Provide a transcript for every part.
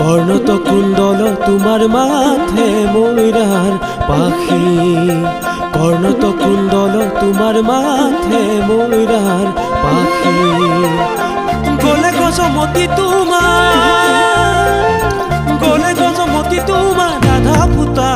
কর্ণত কুণ্ডল তোমার মাথে ময়ূরার পাখি, কর্ণত কুণ্ডল তোমার মাথে ময়ূরার পাখি। গলে গজমতি তোমার, গলে গজমতি তোমার রাধা পুতা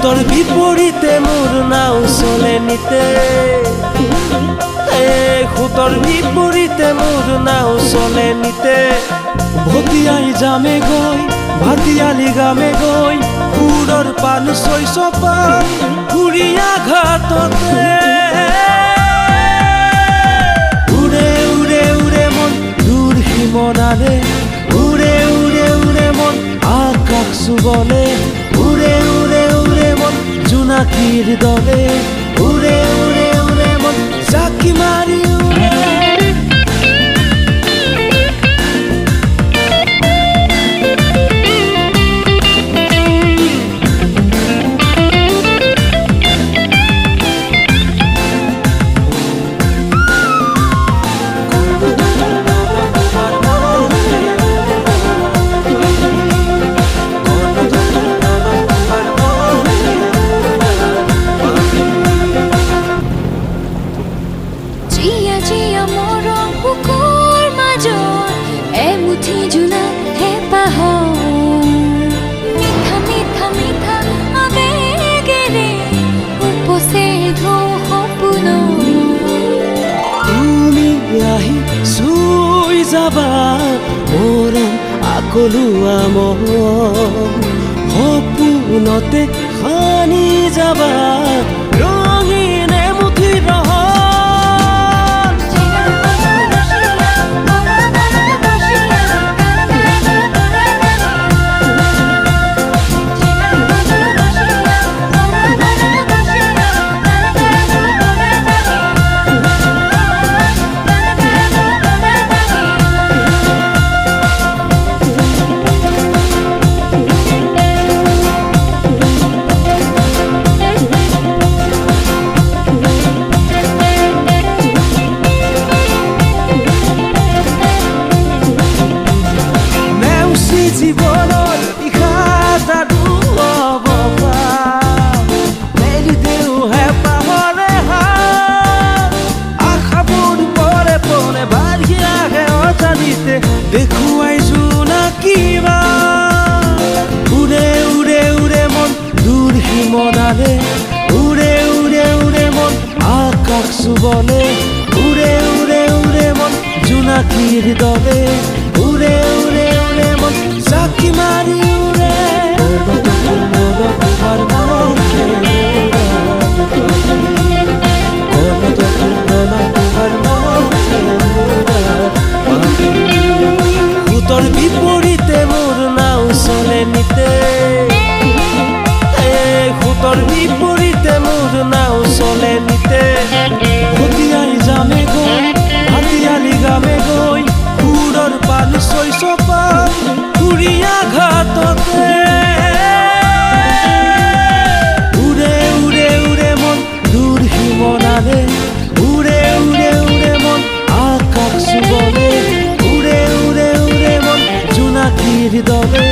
তোর বিপরীতে মোর নাও চলে নিতে, তোর বিপরীতে মোর নাও চলে নিতে। ভতিয়াই জামে গৈ ভাতিয়ালি গামে গৈ পুৰৰ পান শৈশৱ ঘূৰিয়া ঘাটতে। উৰে উৰে উৰে মন দূৰ সীমনাৰে, উৰে উৰে উৰে মন আকাশ চুবলে। উৰে উৰে উৰে মন জোনাকীৰ দলে, উৰে উৰে উৰে মন জাকি মাৰি উৰে। যাবা মৰম আকলুৱা মন, সপোনতে সানি যাবা ৰঙীন এমুঠি ৰহন। জীৱনৰ ইহাত আৰু অৱসান মেলি দেও হেঁপাহৰে হাত। আশাবোৰ পৰে পৰে বাঢ়ি আহে অজানিতে দেখুৱাই জোনাকীবা। উৰে উৰে উৰে মন দূৰ সীমনাৰে, উৰে উৰে উৰে মন আকাশ চুবলে। উৰে উৰে উৰে মন জোনাকীৰ দলে, উৰে উৰে উৰে মন জাকি মাৰি উৰে। তোৰ বিপৰীতে মোৰ নাও চলে নিতে, তোৰ বিপৰীতে মোৰ নাও চলে নিতে। ভতিয়াই জামে গৈ ভাতিয়ালি গামে গৈ পুৰৰ পান শৈশৱ ঘূৰিয়া ঘাটতে। উৰে উৰে উৰে মন দূৰ সীমনাৰে, উৰে উৰে উৰে মন আকাশ চুবলে। উৰে উৰে উৰে মন জোনাকীৰ দলে।